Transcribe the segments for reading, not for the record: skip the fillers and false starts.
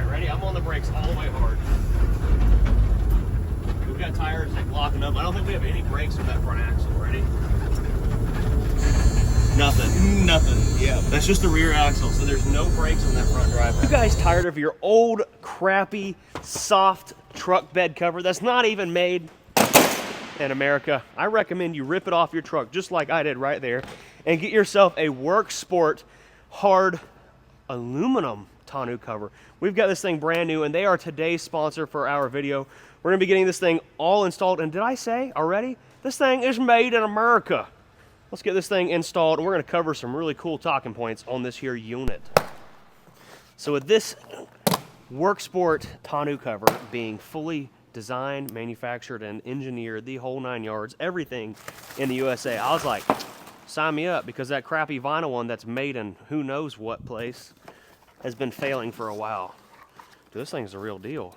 right, ready? I'm on the brakes all the way hard. We've got tires like locking up. I don't think we have any brakes on that front axle. Ready? Nothing. Nothing. Yeah. That's just the rear axle, so there's no brakes on that front drive. You guys tired of your old, crappy, soft truck bed cover that's not even made in America? I recommend you rip it off your truck, just like I did right there, and get yourself a Work Sport hard aluminum tonneau cover. We've got this thing brand new, and they are today's sponsor for our video. We're gonna be getting this thing all installed, and did I say already? This thing is made in America. Let's get this thing installed, and we're gonna cover some really cool talking points on this here unit. So with this Work Sport tonneau cover being fully designed, manufactured, and engineered, the whole 9 yards, everything in the USA, I was like, sign me up, because that crappy vinyl one that's made in who knows what place has been failing for a while. Dude, this thing's the real deal.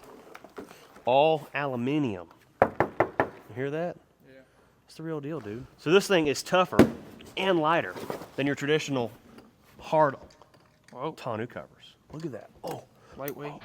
All aluminum. You hear that? Yeah. It's the real deal, dude. So this thing is tougher and lighter than your traditional hard tonneau covers. Look at that. Oh, lightweight. Oh.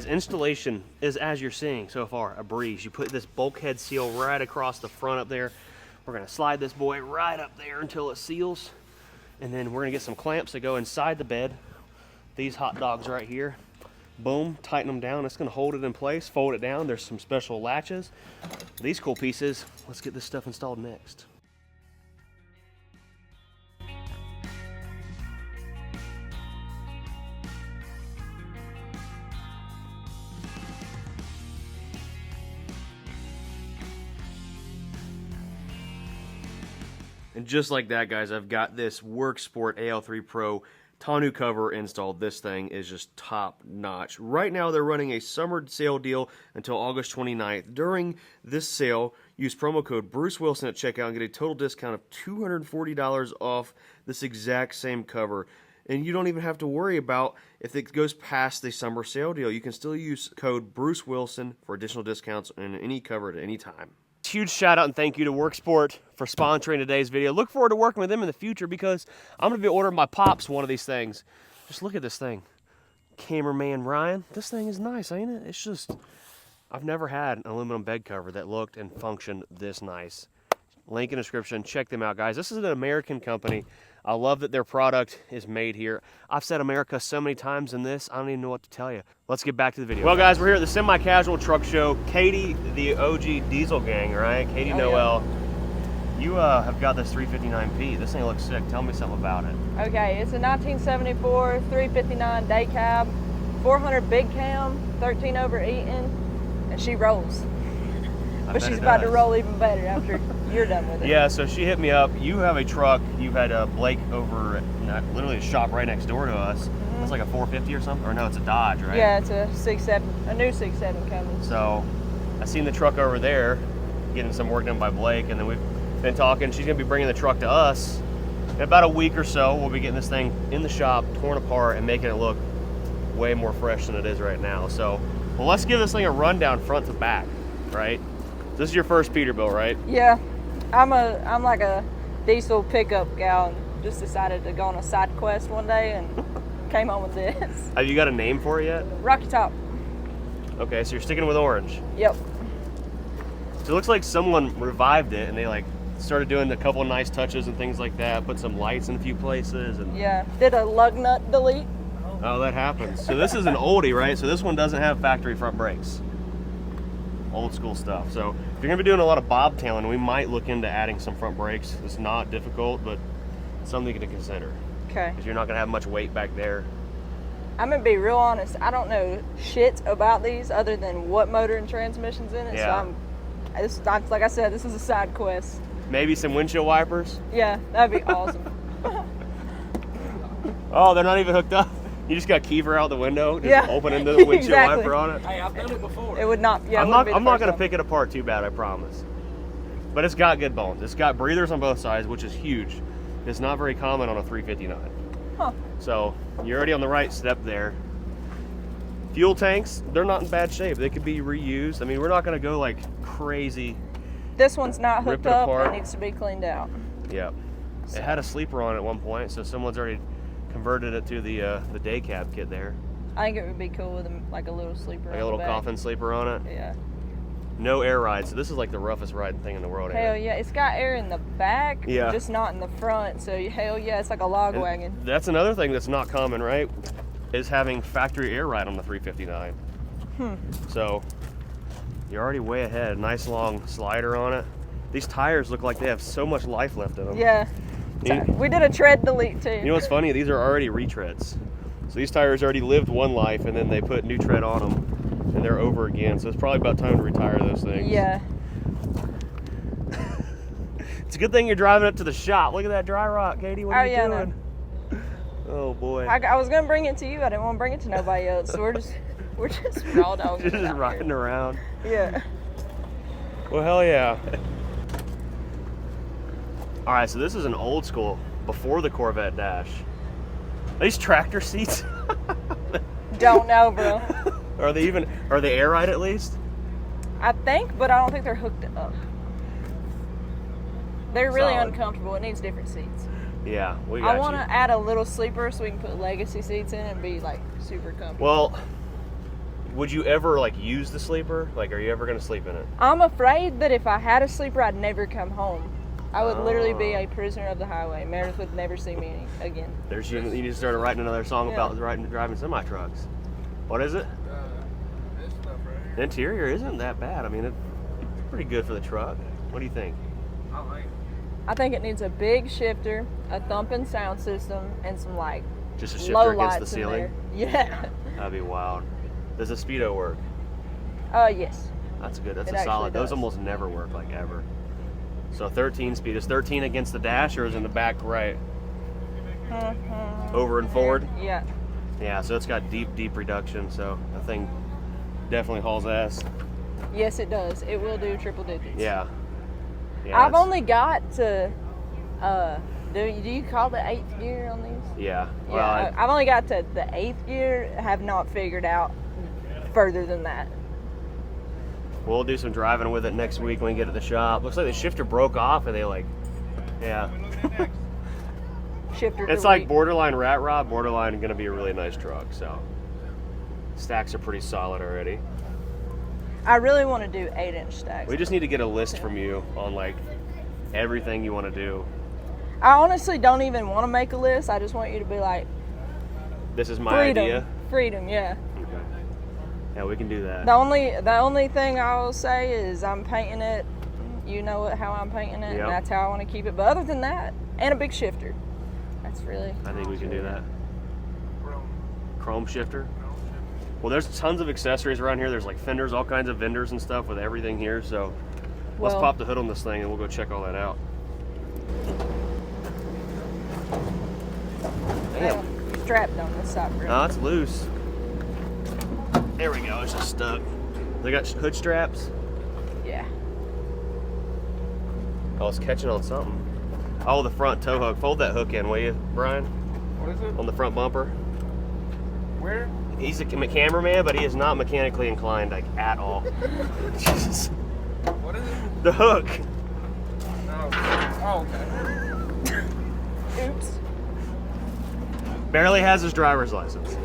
Installation is, as you're seeing so far, a breeze. You put this bulkhead seal right across the front up there. We're gonna slide this boy right up there until it seals, and then we're gonna get some clamps that go inside the bed. These hot dogs right here. Boom, tighten them down. It's gonna hold it in place, fold it down. There's some special latches. These cool pieces. Let's get this stuff installed next. And just like that, guys, I've got this Work Sport AL3 Pro tonneau cover installed. This thing is just top notch. Right now, they're running a summer sale deal until August 29th. During this sale, use promo code Bruce Wilson at checkout and get a total discount of $240 off this exact same cover. And you don't even have to worry about if it goes past the summer sale deal. You can still use code Bruce Wilson for additional discounts on any cover at any time. Huge shout out and thank you to Work Sport for sponsoring today's video. Look forward to working with them in the future, because I'm going to be ordering my pops one of these things. Just look at this thing. Cameraman Ryan, this thing is nice, ain't it? It's just, I've never had an aluminum bed cover that looked and functioned this nice. Link in the description. Check them out, guys. This is an American company. I love that their product is made here. I've said America so many times in this, I don't even know what to tell you. Let's get back to the video. Well, guys, we're here at the Semi-Casual Truck Show. Katie, the OG Diesel Gang, right? Katie Noel. Yeah. You have got this 359P. This thing looks sick. Tell me something about it. Okay, it's a 1974 359 day cab, 400 big cam, 13 over Eaton, and she rolls. But she's about to roll even better after you're done with it. Yeah, so she hit me up. You have a truck. You've had Blake over at literally a shop right next door to us. Mm-hmm. It's like a 450 or something? Or no, it's a Dodge, right? Yeah, it's a 6.7, a new 6.7 coming. So I seen the truck over there getting some work done by Blake, and then we've been talking. She's going to be bringing the truck to us. In about a week or so, we'll be getting this thing in the shop, torn apart, and making it look way more fresh than it is right now. So, well, let's give this thing a rundown front to back, right? This is your first Peterbilt, right? Yeah, I'm like a diesel pickup gal, and just decided to go on a side quest one day and came home with this. Have you got a name for it yet? Rocky Top. Okay, so you're sticking with orange. Yep. So it looks like someone revived it, and they like started doing a couple of nice touches and things like that. Put some lights in a few places, and yeah, did a lug nut delete. Oh, that happens. So this is an oldie, right? So this one doesn't have factory front brakes. Old school stuff. So if you're gonna be doing a lot of bobtailing, we might look into adding some front brakes. It's not difficult, but something to consider. Okay. Because you're not gonna have much weight back there. I'm gonna be real honest. I don't know shit about these other than what motor and transmission's in it. Yeah. So like I said, this is a side quest. Maybe some windshield wipers. Yeah, that'd be awesome. Oh, they're not even hooked up. You just got Kiever out the window, just Yeah, opening the windshield exactly. wiper on it. Hey, I've done it before. It would not. Yeah, I'm not going to pick it apart too bad, I promise. But it's got good bones. It's got breathers on both sides, which is huge. It's not very common on a 359. Huh. So you're already on the right step there. Fuel tanks, they're not in bad shape. They could be reused. I mean, we're not going to go like crazy. This one's not Rip hooked it up. apart. It needs to be cleaned out. Yeah. It had a sleeper on it at one point, so someone's already converted it to the day cab kit there. I think it would be cool with like a little sleeper. Like on a little the back. coffin sleeper on it. Yeah. No air ride, so this is like the roughest riding thing in the world. Hell yeah, it's got air in the back, Yeah. just not in the front. So hell yeah, it's like a log wagon. That's another thing that's not common, right? Is having factory air ride on the 359. So you're already way ahead. Nice long slider on it. These tires look like they have so much life left in them. Yeah. We did a tread delete too. You know what's funny? These are already retreads. So these tires already lived one life, and then they put new tread on them, and they're over again. So it's probably about time to retire those things. Yeah. It's a good thing you're driving it to the shop. Look at that dry rot, Katie. What are you doing? Oh boy. I was gonna bring it to you. I didn't want to bring it to nobody else. So we're just raw dogging. Just riding around. Yeah. Well, hell yeah. All right, so this is an old school, before the Corvette dash. Are these tractor seats? Don't know, bro. Are they air ride at least? I think, but I don't think they're hooked up. They're really Solid. uncomfortable. It needs different seats. Yeah, we got I want you. to add a little sleeper so we can put legacy seats in and be like super comfortable. Well, would you ever like use the sleeper? Like, are you ever gonna sleep in it? I'm afraid that if I had a sleeper, I'd never come home. I would literally be a prisoner of the highway. Meredith would never see me again. There's you need to start writing another song Yeah. about driving semi trucks. What is it? This stuff right The here. interior isn't that bad. I mean, it's pretty good for the truck. What do you think? I like it. I think it needs a big shifter, a thumping sound system, and some like Just a low shifter against lights the in ceiling? there. Yeah. That'd be wild. Does the speedo work? Yes. That's good. That's It a solid. actually Those does. almost never work, like ever. So 13 speed. Is 13 against the dash or is in the back right? Over and forward? Yeah. Yeah, so it's got deep reduction. So the thing definitely hauls ass. Yes, it does. It will do triple digits. Yeah. I've it's- only got to. Do you call the 8th gear on these? Yeah. Well, Yeah. I've only got to the 8th gear. Have not figured out further than that. we'll do some driving with it next week when we get to the shop. Looks like the shifter broke off and they like, yeah. Shifter. It's delete. like borderline rat rod, borderline gonna be a really nice truck. So stacks are pretty solid already. I really want to do 8-inch stacks. We just need to get a list from you on like everything you want to do. I honestly don't even want to make a list. I just want you to be like, This is my freedom. idea. Freedom, yeah. Okay. Yeah, we can do that. The only thing I will say is I'm painting it. You know how I'm painting it, Yep. and that's how I want to keep it. But other than that, and a big shifter. That's really. I think we can do that. Chrome shifter. Well, there's tons of accessories around here. There's like fenders, all kinds of vendors and stuff with everything here. So let's Well- pop the hood on this thing and we'll go check all that out. Damn. Strapped on this side. Bro. No, it's loose. There we go. It's just stuck. They got hood straps. Yeah. Oh, it's catching on something. Oh, the front tow hook. Fold that hook in, will you, Brian? What is it? On the front bumper. Where? He's a cameraman, but he is not mechanically inclined, like, at all. Jesus. What is it? The hook. Oh, okay. Oops. Barely has his driver's license.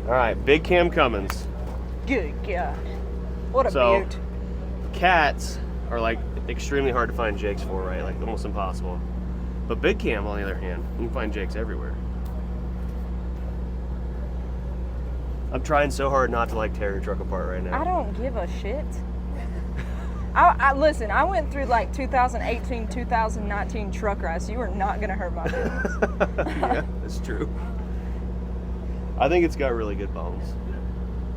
All right, Big Cam Cummins. Good God. What a So- beaut. Cats are like extremely hard to find Jakes for, right? Like almost impossible. But Big Cam, on the other hand, you can find Jakes everywhere. I'm trying so hard not to like tear your truck apart right now. I don't give a shit. I listen. I went through like 2018, 2019 truck rides. You are not gonna hurt my feelings. Yeah, that's true. I think it's got really good bones.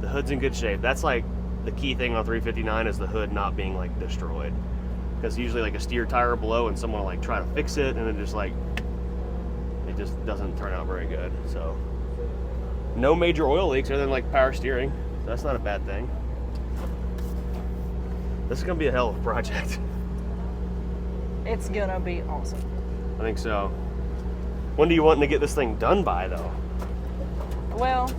The hood's in good shape. That's like the key thing on 359 is the hood not being like destroyed. Because usually like a steer tire will blow and someone will like try to fix it and it just like it just doesn't turn out very good. So no major oil leaks other than like power steering. So that's not a bad thing. This is gonna be a hell of a project. It's gonna be awesome. I think so. When do you want to get this thing done by though? Well,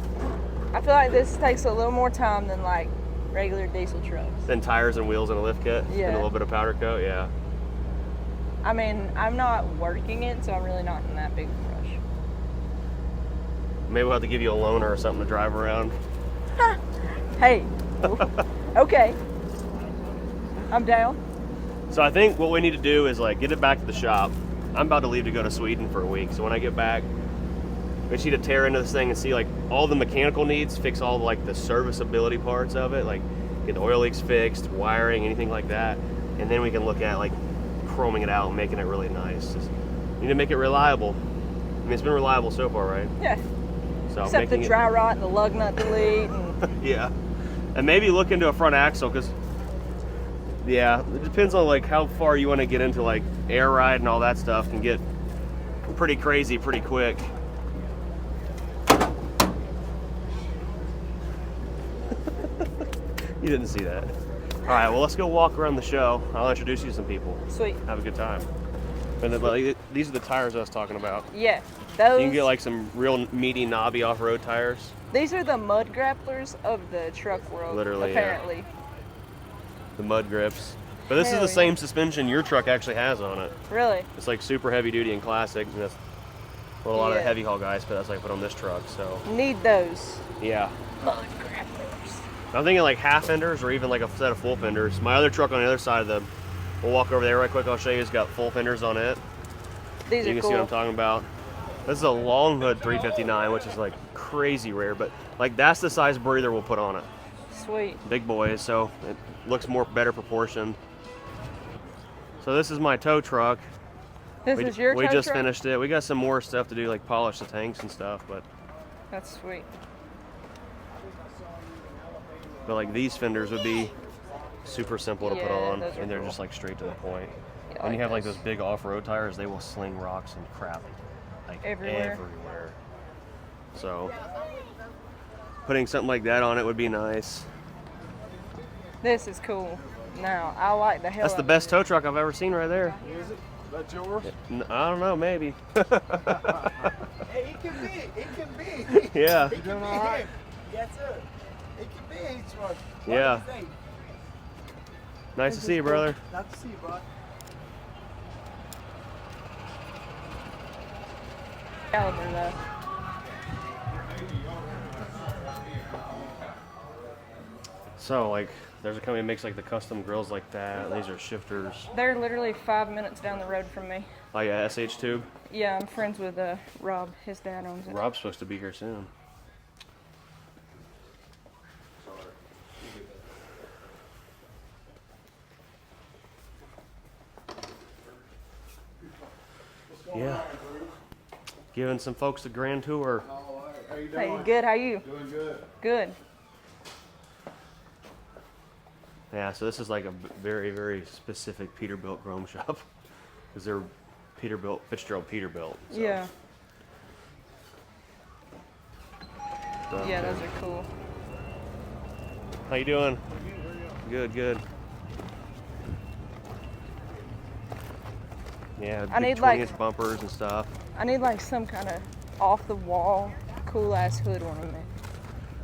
I feel like this takes a little more time than like regular diesel trucks. Then tires and wheels and a lift kit Yeah. and a little bit of powder coat, yeah. I mean, I'm not working it, so I'm really not in that big of a rush. Maybe we'll have to give you a loaner or something to drive around. Hey, okay, I'm down. So I think what we need to do is like get it back to the shop. I'm about to leave to go to Sweden for a week, so when I get back, we just need to tear into this thing and see like all the mechanical needs, fix all like the serviceability parts of it, like get the oil leaks fixed, wiring, anything like that, and then we can look at like chroming it out and making it really nice. Just need to make it reliable. I mean, it's been reliable so far, right? Yeah. So Except the making dry rot and the lug nut delete. And yeah, and maybe look into a front axle because yeah, it depends on like how far you want to get into like air ride and all that stuff. Can get pretty crazy pretty quick. You didn't see that. All right, well let's go walk around the show. I'll introduce you to some people. Sweet. Have a good time. And then, like, these are the tires I was talking about. Yeah, those. You can get like some real meaty, knobby off-road tires. These are the mud grapplers of the truck world. Literally, yeah. apparently. The mud grips. But this Hell is the same suspension your truck actually has on it. Really? It's like super heavy duty and classic. And that's what a lot of Yeah. heavy haul guys put. That's like put on this truck. So Need those yeah, mud grapplers. I'm thinking like half fenders or even like a set of full fenders. My other truck on the other side of the, we'll walk over there right quick. I'll show you. It's got full fenders on it. These You are can cool. see what I'm talking about. This is a long hood 359, which is like crazy rare, but like that's the size breather we'll put on it. Sweet. Big boys, so it looks better proportioned. So this is my tow truck. This is your We tow just truck? finished it. We got some more stuff to do, like polish the tanks and stuff, but That's sweet. like these fenders would be super simple to put Yeah, on, those are and they're cool. just like straight to the point. Yeah, When you have like those. those big off-road tires, they will sling rocks and crap like Everywhere. everywhere. So putting something like that on it would be nice. This is cool. Now, I like the hell That's the out best tow truck I've ever seen right there. Is it? That's yours? I don't know, maybe. Hey, it can be. It can be. Yeah. It can doing be all right? him. Yes, sir. It can be his truck. Yeah. What do you think? Nice to see you, brother. Nice to see you, bud. caliber though. So like, there's a company that makes like the custom grills like that. And these are shifters. They're literally 5 minutes down the road from me. Oh yeah, SH tube. Yeah, I'm friends with Rob. His dad owns it. Rob's supposed to be here soon. Yeah. Giving some folks a grand tour. All right. How you doing? Hey, good. How you? Doing good. Good. Yeah, so this is like a very, very specific Peterbilt chrome shop. Because they're Peterbilt, Fitzgerald Peterbilt. So. Yeah. So, Yeah, those are cool. How you doing? Good, good. Yeah, I big need, like- 20-inch bumpers and stuff. I need like some kind of off the wall, cool ass hood ornament.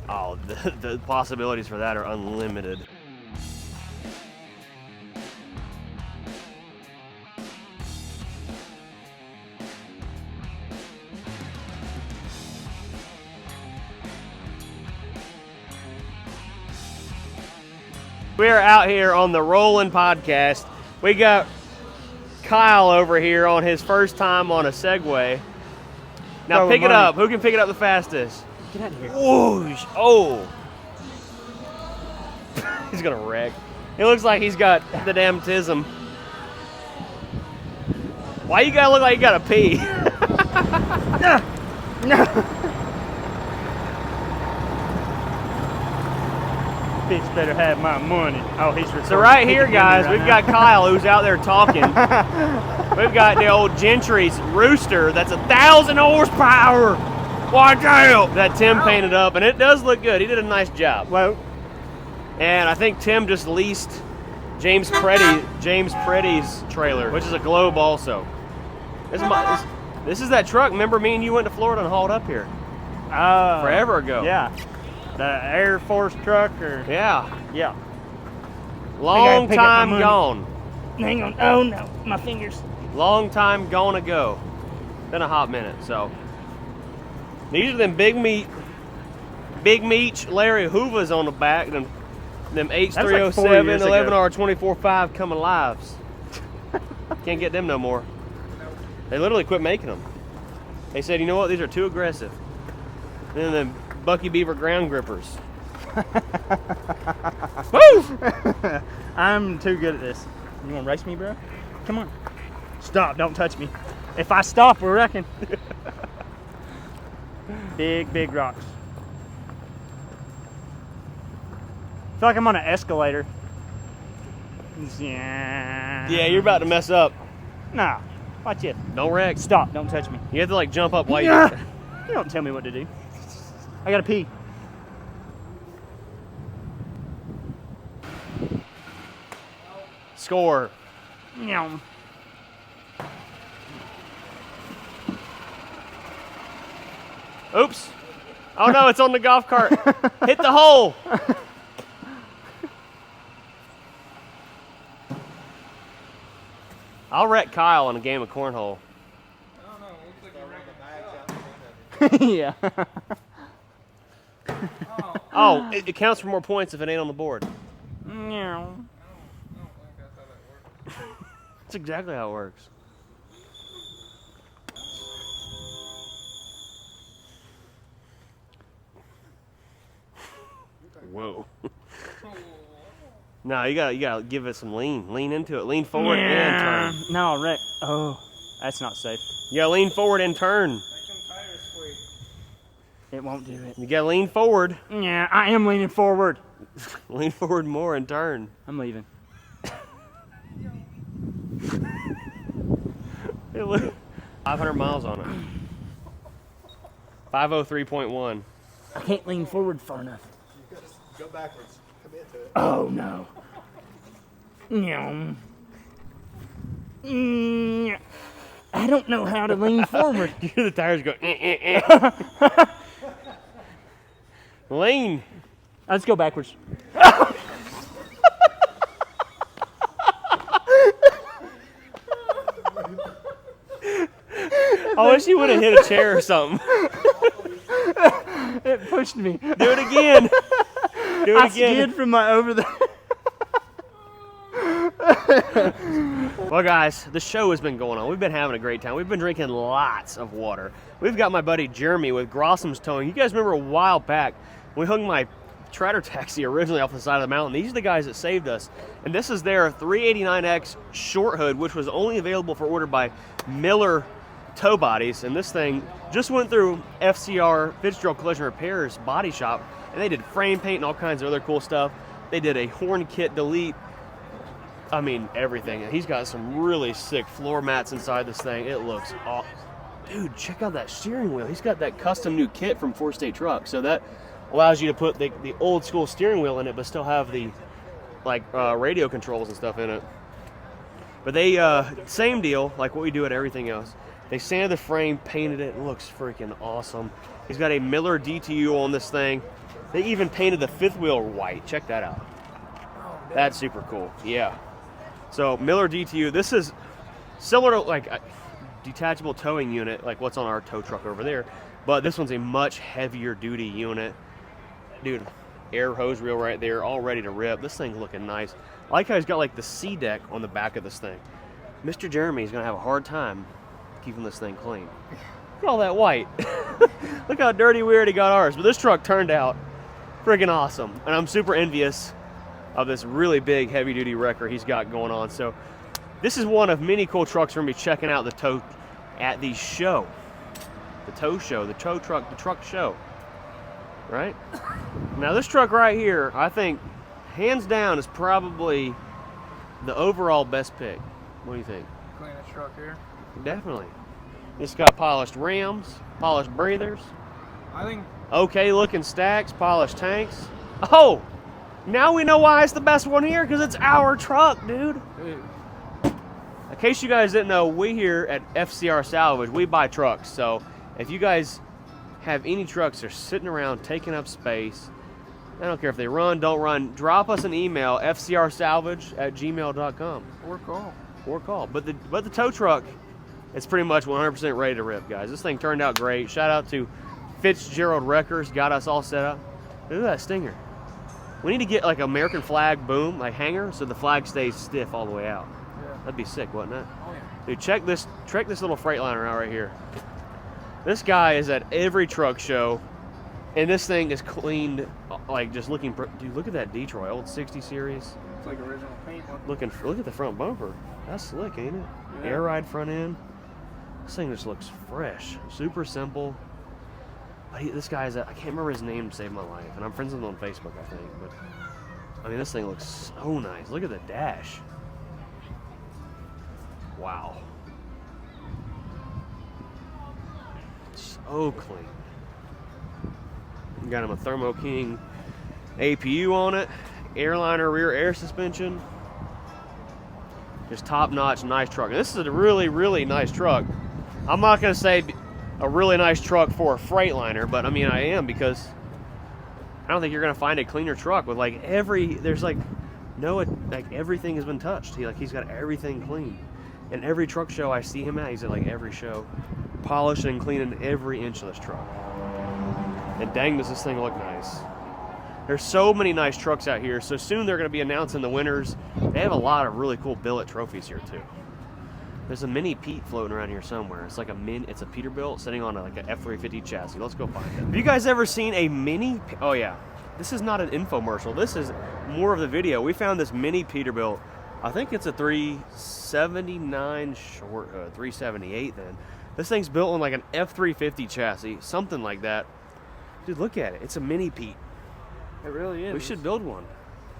Oh, the possibilities for that are unlimited. We are out here on the Rollin' Podcast. We got Kyle over here on his first time on a Segway. Now Throw pick it money. up. Who can pick it up the fastest? Get out of here. Whoosh! Oh! He's gonna wreck. It looks like he's got the damn tism. Why you gotta look like you gotta pee? Bitch better have my money. Oh, he's recording. So right He here, can hear me guys, right we've now. got Kyle who's out there talking. We've got the old Gentry's Rooster. That's 1,000 horsepower. Watch out! That Tim painted up, and it does look good. He did a nice job. Well, And I think Tim just leased James Preddy's trailer, which is a Globe also. This is that truck. Remember me and you went to Florida and hauled up here forever ago. Yeah. The Air Force truck or... Yeah. Yeah. Long pick up my time money. gone. Hang on. Oh, no. My fingers. Long time gone ago. Been a hot minute, so. These are them big meat Larry Hoovers on the back, them H307, years ago. 11R 24.5 coming lives. Can't get them no more. They literally quit making them. They said, you know what, these are too aggressive. And then the Bucky Beaver ground grippers. Woo! I'm too good at this. You want to race me, bro? Come on. Stop. Don't touch me. If I stop, we're wrecking. Big rocks. I feel like I'm on an escalator. Yeah. Yeah, you're about to mess up. Nah. Watch it. Don't wreck. Stop. Don't touch me. You have to like jump up while you You don't tell me what to do. I gotta pee. score. Meow. Oops. Oh no, it's on the golf cart. Hit the hole. I'll wreck Kyle in a game of cornhole. Yeah. Oh, it counts for more points if it ain't on the board. Meow. That's exactly how it works. Whoa. No, you gotta give it some lean. Lean into it. Lean forward and turn. No, Rick. Oh, that's not safe. You gotta lean forward and turn. It won't do it. You gotta lean forward. Yeah, I am leaning forward. Lean forward more and turn. I'm leaving. 500 miles on it. 503.1. I can't lean forward far enough. You gotta go backwards. Commit to it. Oh no. Meow. Mm, I don't know how to lean forward. You hear the tires go. Lean. Let's go backwards. I wish you would have hit a chair or something. It pushed me. Do it again. Do it I again. skid from my over there. Well, guys, the show has been going on. We've been having a great time. We've been drinking lots of water. We've got my buddy Jeremy with Grossum's Towing. You guys remember a while back we hung my Trader taxi originally off the side of the mountain. These are the guys that saved us. And this is their 389X short hood, which was only available for order by Miller Tow Bodies. And this thing just went through FCR, Fitzgerald Collision Repairs body shop, and they did frame paint and all kinds of other cool stuff. They did a horn kit delete. I mean, everything. And he's got some really sick floor mats inside this thing. It looks awesome. Dude, check out that steering wheel. He's got that custom new kit from Four State Truck. So that allows you to put the old school steering wheel in it, but still have the radio controls and stuff in it. But they, same deal, like what we do at everything else. They sanded the frame, painted it, and looks freaking awesome. He's got a Miller DTU on this thing. They even painted the fifth wheel white. Check that out. That's super cool. Yeah. So Miller DTU, this is similar to like a detachable towing unit, like what's on our tow truck over there. But this one's a much heavier duty unit. Dude, air hose reel right there, all ready to rip. This thing's looking nice. I like how he's got like the C deck on the back of this thing. Mr. Jeremy's gonna have a hard time keeping this thing clean. Look at all that white. Look how dirty we already got ours. But this truck turned out freaking awesome. And I'm super envious of this really big heavy duty wrecker he's got going on. So this is one of many cool trucks we're gonna be checking out at the show. The tow show, the truck show. Right? Now this truck right here, I think, hands down, is probably the overall best pick. What do you think? Cleanest truck here. Definitely. It's got polished rims, polished breathers, I think okay looking stacks, polished tanks. Oh, now we know why it's the best one here, because it's our truck, dude. In case you guys didn't know, we here at FCR Salvage, we buy trucks. So if you guys have any trucks that are sitting around taking up space, I don't care if they run, don't run, drop us an email, fcrsalvage@gmail.com. Or call. But the tow truck, it's pretty much 100% ready to rip, guys. This thing turned out great. Shout out to Fitzgerald Wreckers, got us all set up. Look at that stinger. We need to get like American flag boom, like hanger, so the flag stays stiff all the way out. Yeah. That'd be sick, wouldn't it? Oh yeah. Dude, check this little Freightliner out right here. This guy is at every truck show, and this thing is cleaned, like just looking. Dude, look at that Detroit old 60 series. It's like original paint. Look at the front bumper. That's slick, ain't it? Yeah. Air ride front end. This thing just looks fresh, super simple. But this guy is I can't remember his name to save my life, and I'm friends with him on Facebook, I think. But I mean, this thing looks so nice. Look at the dash. Wow. So clean. Got him a Thermo King APU on it, airliner rear air suspension. Just top notch, nice truck. And this is a really, really nice truck. I'm not gonna say a really nice truck for a Freightliner, but I mean I am, because I don't think you're gonna find a cleaner truck with like there's like no, like everything has been touched. He's got everything clean. And every truck show I see him at, he's at like every show, polishing and cleaning every inch of this truck. And dang, does this thing look nice. There's so many nice trucks out here. So soon they're going to be announcing the winners. They have a lot of really cool billet trophies here too. There's a mini Pete floating around here somewhere. It's like it's a Peterbilt sitting on like an F-350 chassis. Let's go find it. Have you guys ever seen a mini? Oh yeah, this is not an infomercial. This is more of the video. We found this mini Peterbilt. I think it's a 379 short, 378 then. This thing's built on like an F-350 chassis, something like that. Dude, look at it. It's a mini Pete. It really is. We should build one.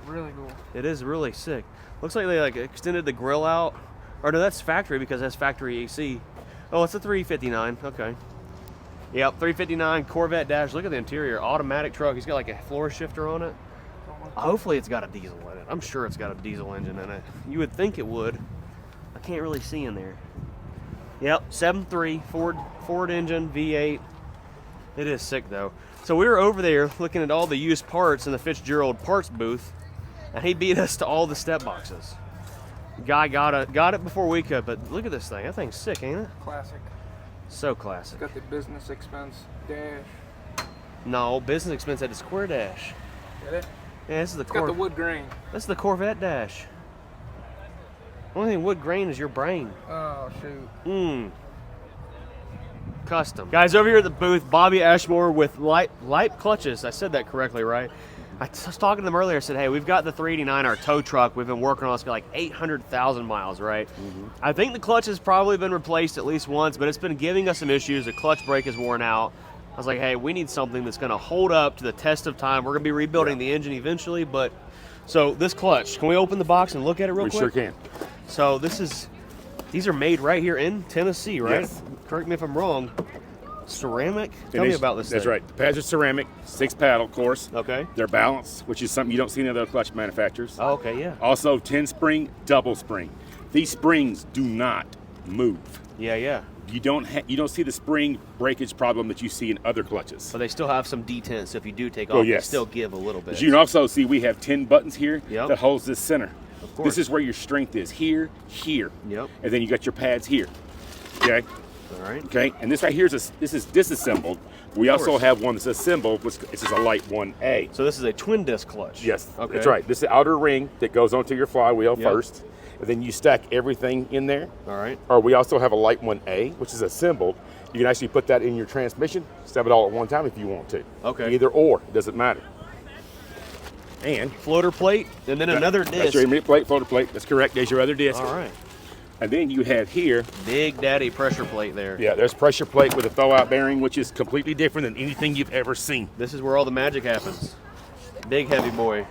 Really cool. It is really sick. Looks like they like extended the grill out. Or no, that's factory, because that's factory AC. Oh, it's a 359. Okay. Yep, 359 Corvette dash. Look at the interior. Automatic truck. He's got like a floor shifter on it. Hopefully it's got a diesel in it. I'm sure it's got a diesel engine in it. You would think it would. I can't really see in there. Yep, 7.3 Ford engine, V8. It is sick though. So we were over there looking at all the used parts in the Fitzgerald parts booth, and he beat us to all the step boxes. Guy got it before we could, but look at this thing. That thing's sick, ain't it? Classic. So classic. Got the business expense dash. No, business expense had the square dash. Get it? Yeah, this is the It's got the wood grain. This is the Corvette dash. Only thing wood grain is your brain. Oh shoot. Custom. Guys, over here at the booth, Bobby Ashmore with light clutches. I said that correctly, right? I was talking to them earlier. I said, hey, we've got the 389, our tow truck. We've been working on it. It's got like 800,000 miles, right? I think the clutch has probably been replaced at least once, but it's been giving us some issues. The clutch brake is worn out. I was like, hey, we need something that's going to hold up to the test of time. We're going to be rebuilding the engine eventually, but so this clutch, can we open the box and look at it real quick? We sure can. So these are made right here in Tennessee, right? Yes. Correct me if I'm wrong. Ceramic? Tell me about this That's thing. right. The pads are ceramic, 6-paddle, of course. Okay. They're balanced, which is something you don't see in other clutch manufacturers. Oh, okay, yeah. Also, 10-spring, double spring. These springs do not move. Yeah. You don't see the spring breakage problem that you see in other clutches. So they still have some detents, so if you do take Oh, off, yes. they still give a little bit. As you can also see, we have 10 buttons here Yep. that holds this center. Of course. This is where your strength is, here, here. Yep. And then you got your pads here. Okay. All right. Okay, and this right here this is disassembled. We also course. have one that's assembled, which this is a light 1A. So this is a twin disc clutch. Yes, Okay. that's right. This is the outer ring that goes onto your flywheel Yep. first, and then you stack everything in there. All right. Or we also have a light 1A, which is assembled. You can actually put that in your transmission, step it all at one time if you want to. Okay. Either or, it doesn't matter. And Floater plate, and then another disc. that's your intermediate plate, floater plate. That's correct. There's your other disc. All right. And then you have here, Big daddy pressure plate there. yeah, there's pressure plate with a throw-out bearing, which is completely different than anything you've ever seen. This is where all the magic happens. Big heavy boy.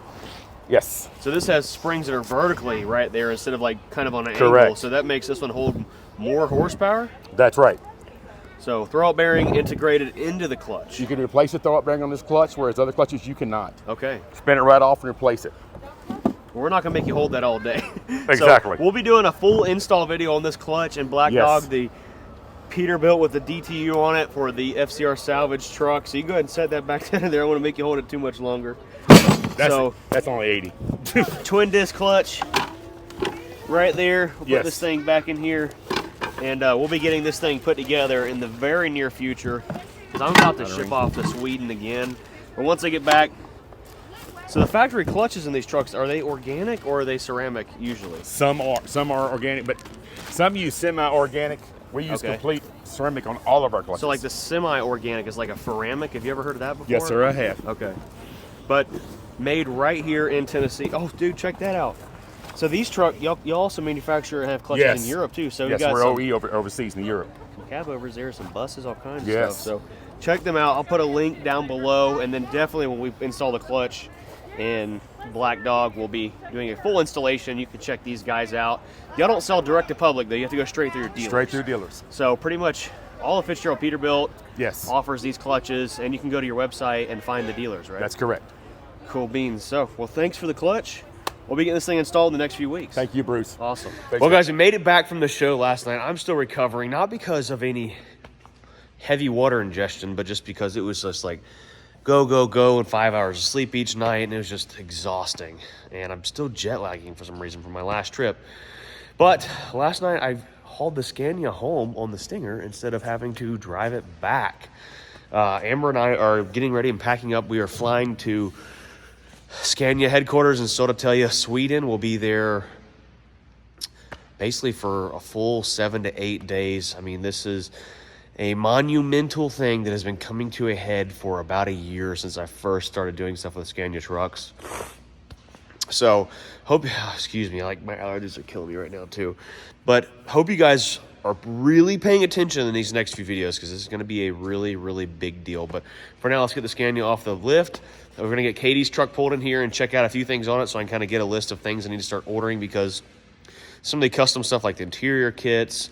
Yes. So this has springs that are vertically right there instead of like kind of on an Correct. angle. So that makes this one hold more horsepower. That's right. So throwout bearing integrated into the clutch. You can replace the throwout bearing on this clutch, whereas other clutches you cannot. Okay. Spin it right off and replace it. We're not gonna make you hold that all day. Exactly. So we'll be doing a full install video on this clutch and Black Yes. Dog, the Peterbilt with the DTU on it for the FCR salvage truck. So you go ahead and set that back down there. I don't want to make you hold it too much longer. That's only 80. Twin disc clutch right there. We'll Yes. put this thing back in here, and we'll be getting this thing put together in the very near future. Because I'm about to ship off to Sweden again. But once I get back, so the factory clutches in these trucks, are they organic or are they ceramic usually? Some are organic, but some use semi-organic. We use Okay. complete ceramic on all of our clutches. So like the semi-organic is like a ceramic. Have you ever heard of that before? Yes, sir, I have. Okay. But made right here in Tennessee. Oh, dude, check that out. So these trucks, y'all also manufacture and have clutches Yes. in Europe too. So Yes, you got we're some OE overseas in Europe. cab overs there, some buses, all kinds of Yes. stuff. So check them out. I'll put a link down below, and then definitely when we install the clutch and Black Dog, we'll be doing a full installation. You can check these guys out. Y'all don't sell direct to public though. You have to go straight through your dealers. Straight through dealers. So pretty much all of Fitzgerald Peterbilt Yes. offers these clutches, and you can go to your website and find the dealers, right? That's correct. Cool beans. So, well, thanks for the clutch. We'll be getting this thing installed in the next few weeks. Thank you, Bruce. Awesome. Thanks, Well, man. guys, we made it back from the show last night. I'm still recovering, not because of any heavy water ingestion, but just because it was just like go, go, go, and 5 hours of sleep each night, and it was just exhausting. And I'm still jet lagging for some reason from my last trip. But last night, I hauled the Scania home on the Stinger instead of having to drive it back. Amber and I are getting ready and packing up. We are flying to Scania headquarters in Södertälje, Sweden. We'll be there basically for a full 7 to 8 days. I mean, this is a monumental thing that has been coming to a head for about a year since I first started doing stuff with Scania trucks. So, excuse me, like my allergies are killing me right now too. But hope you guys are really paying attention in these next few videos because this is going to be a really, really big deal. But for now, let's get the Scania off the lift. We're going to get Katie's truck pulled in here and check out a few things on it so I can kind of get a list of things I need to start ordering because some of the custom stuff like the interior kits,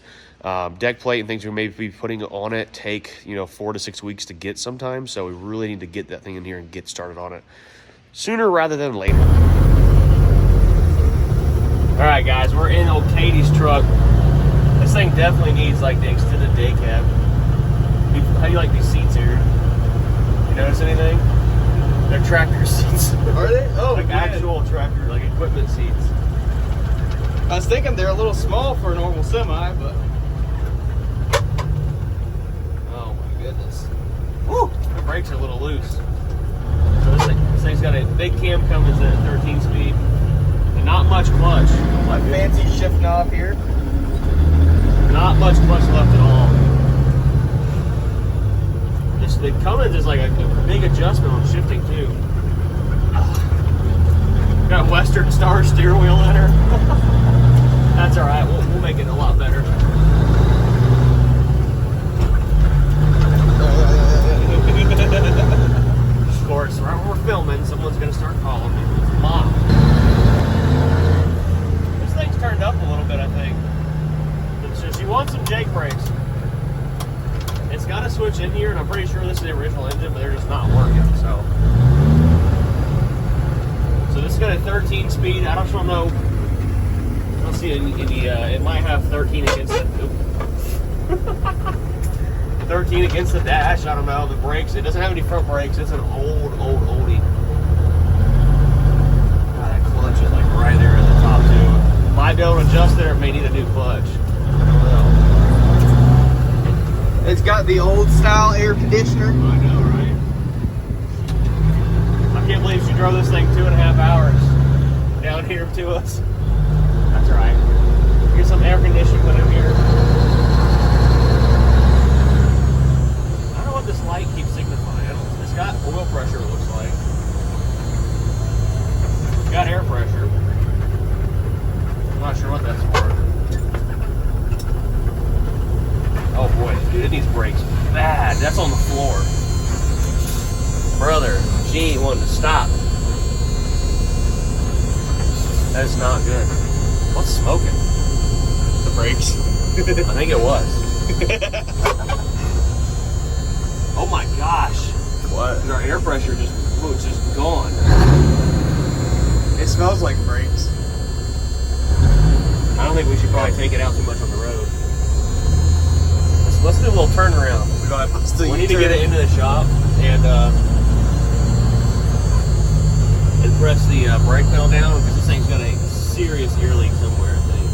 deck plate and things we may be putting on it take, 4 to 6 weeks to get sometimes. So we really need to get that thing in here and get started on it sooner rather than later. All right, guys, we're in old Katie's truck. This thing definitely needs like the extended day cab. How do you like these seats here? You notice anything? They're tractor seats. Are they? Oh, Like good. actual tractor, like equipment seats. I was thinking they're a little small for a normal semi, but Oh my goodness. Woo! The brakes are a little loose. So this thing's got a big cam Cummins at 13 speed. And not much clutch. my fancy shift knob here. Not much clutch left at all. Just the Cummins is like a big adjustment on shifting too. Got Western Star steering wheel in her. That's all right. We'll make it a lot better. Of course, right when we're filming, someone's gonna start calling me. Mom. This thing's turned up a little bit, I think. So she wants some Jake brakes. It's got a switch in here, and I'm pretty sure this is the original engine, but they're just not working. So this has got a 13 speed. I don't know. I don't see any. It might have 13 against the 13 against the dash. I don't know. The brakes. It doesn't have any front brakes. It's an oldie. God, that clutch is like right there at the top too. Might be able to adjust there. It may need a new clutch. I don't know. It's got the old style air conditioner. I know, right? I can't believe she drove this thing 2.5 hours down here to us. That's all right. Get some air conditioning put in here. I don't know what this light keeps signifying. It's got oil pressure, it looks like. It's got air pressure. I'm not sure what that's for. Oh boy, dude, it needs brakes bad. That's on the floor. Brother, she ain't wanting to stop. That is not good. What's smoking? The brakes. I think it was. Oh my gosh. What? And our air pressure just gone. It smells like brakes. I don't think we should probably take it out too much on the road. Let's do a little turnaround. We need to get it into the shop and press the brake pedal down because this thing's got a serious ear leak somewhere, I think.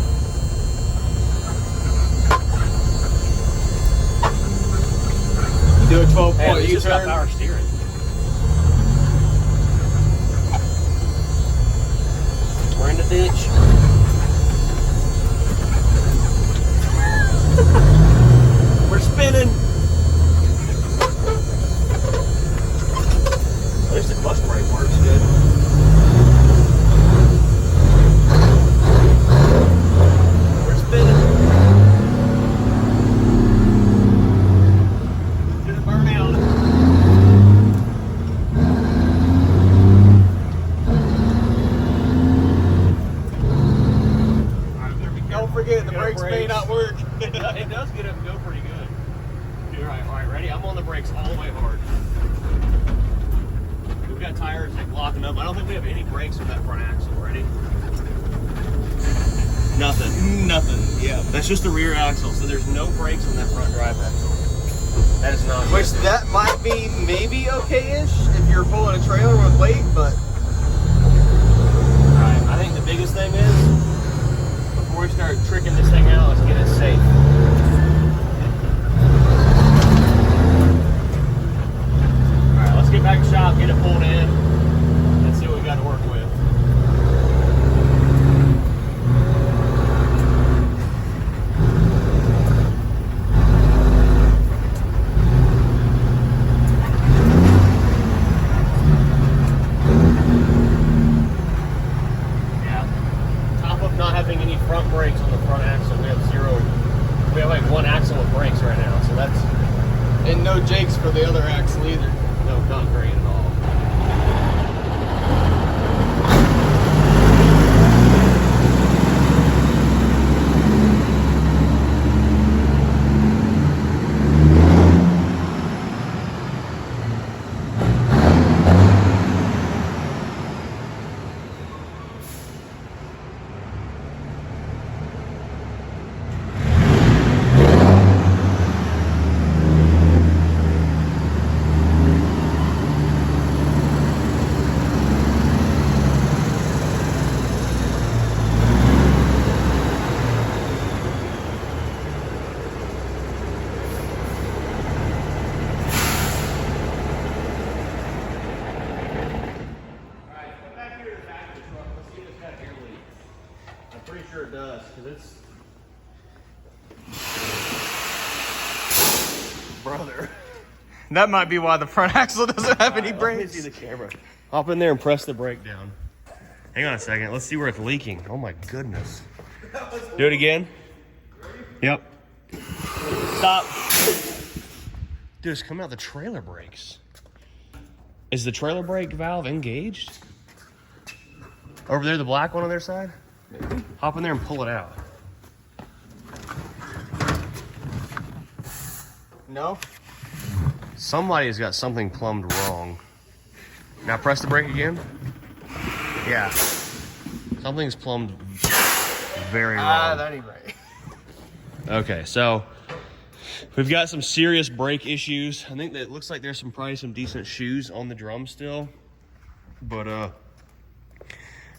Do a 12-point Hey, it's just got U-turn. power steering. We're in the ditch. We're spinning. At least the clutch brake works good. We're spinning. Gonna burn out. Don't forget, the brakes may not work. It does get up and go pretty good. All right, ready? I'm on the brakes all the way hard. We've got tires like locking up. I don't think we have any brakes on that front axle. Ready? Nothing. Yeah. That's just the rear axle, so there's no brakes on that front drive axle. That is not Which good. that might be maybe okay-ish if you're pulling a trailer with weight, but Alright, I think the biggest thing is, before we start tricking this thing out, let's get it safe. Alright, let's get back to shop, get it pulled in, and see what we got to work with. Not having any front brakes on the front axle. We have zero. We have like one axle with brakes right now, so that's and no jakes for the other axle either. no, not great at all. I'm pretty sure it does, because it's... Brother. That might be why the front axle doesn't have any Let me brakes. see the camera. Hop in there and press the brake down. Hang on a second. Let's see where it's leaking. Oh my goodness. Do it again. Yep. Stop. Dude, it's coming out the trailer brakes. Is the trailer brake valve engaged? Over there, the black one on their side? Maybe. Hop in there and pull it out. No? Somebody's got something plumbed wrong. Now press the brake again. Yeah. Something's plumbed very wrong. That ain't right. Okay, so we've got some serious brake issues. I think that it looks like there's probably some decent shoes on the drum still, but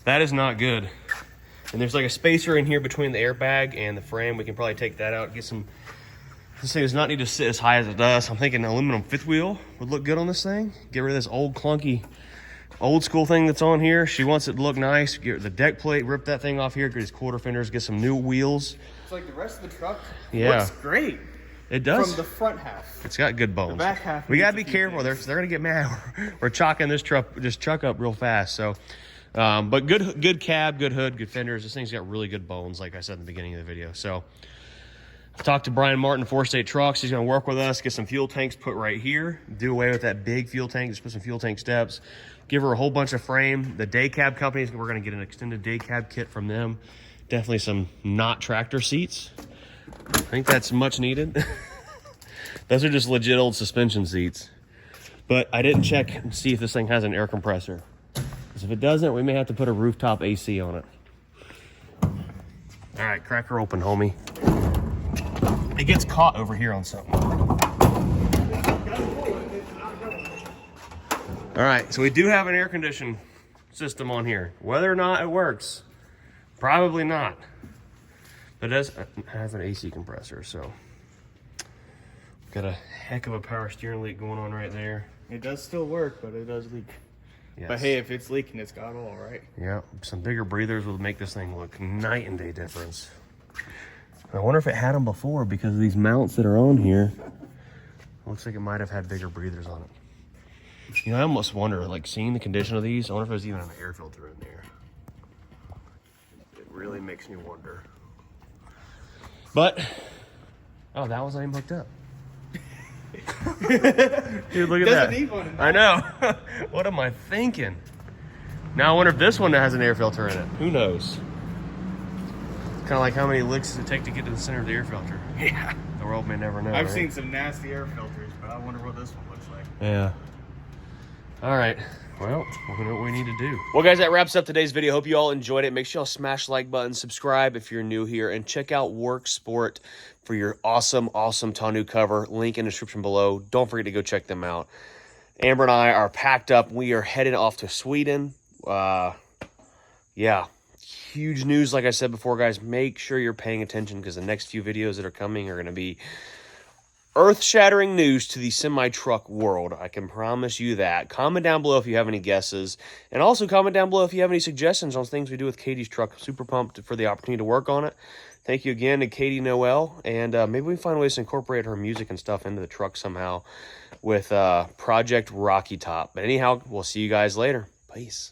that is not good. And there's like a spacer in here between the airbag and the frame. We can probably take that out, get some. This thing does not need to sit as high as it does. I'm thinking an aluminum fifth wheel would look good on this thing. Get rid of this old clunky, old school thing that's on here. She wants it to look nice. Get the deck plate, rip that thing off here, get these quarter fenders, get some new wheels. It's like the rest of the truck Yeah. looks great It does. from the front half. It's got good bones. The back half we gotta needs be a few careful. things. They're gonna get mad. We're chalking this truck up real fast. So, but good cab, good hood, good fenders. This thing's got really good bones, like I said in the beginning of the video. So, I've talked to Brian Martin, 4 State Trucks. He's gonna work with us, get some fuel tanks put right here. Do away with that big fuel tank. Just put some fuel tank steps. give her a whole bunch of frame. The day cab companies, we're gonna get an extended day cab kit from them. Definitely some not tractor seats. I think that's much needed. Those are just legit old suspension seats. But I didn't check and see if this thing has an air compressor. Because if it doesn't, we may have to put a rooftop AC on it. All right, crack her open, homie. It gets caught over here on something. All right, so we do have an air conditioning system on here. Whether or not it works, probably not. But it does have an AC compressor, so. Got a heck of a power steering leak going on right there. It does still work, but it does leak. Yes. But hey, if it's leaking, it's got oil, right? Yeah, some bigger breathers would make this thing look night and day difference. I wonder if it had them before because of these mounts that are on here. Looks like it might have had bigger breathers on it. You know, I almost wonder, like seeing the condition of these, I wonder if there's even an air filter in there. It really makes me wonder. But, oh, that was not even hooked up. Dude, look at that. Need one. I know. What am I thinking? Now I wonder if this one has an air filter in it. Who knows? Kind of like how many licks does it take to get to the center of the air filter? Yeah. The world may never know. I've right? seen some nasty air filters, but I wonder what this one looks like. Yeah. All right. Well, we know what we need to do. Well, guys, that wraps up today's video. Hope you all enjoyed it. Make sure y'all smash the like button, subscribe if you're new here, and check out Work Sport for your awesome tonneau cover. Link in the description below. Don't forget to go check them out. Amber and I are packed up. We are heading off to Sweden. Yeah, huge news. Like I said before, guys, make sure you're paying attention because the next few videos that are coming are going to be earth-shattering news to the semi-truck world. I can promise you that. Comment down below if you have any guesses. And also comment down below if you have any suggestions on things we do with Katie's truck. Super pumped for the opportunity to work on it. Thank you again to Katie Noel. And maybe we can find ways to incorporate her music and stuff into the truck somehow with Project Rocky Top. But anyhow, we'll see you guys later. Peace.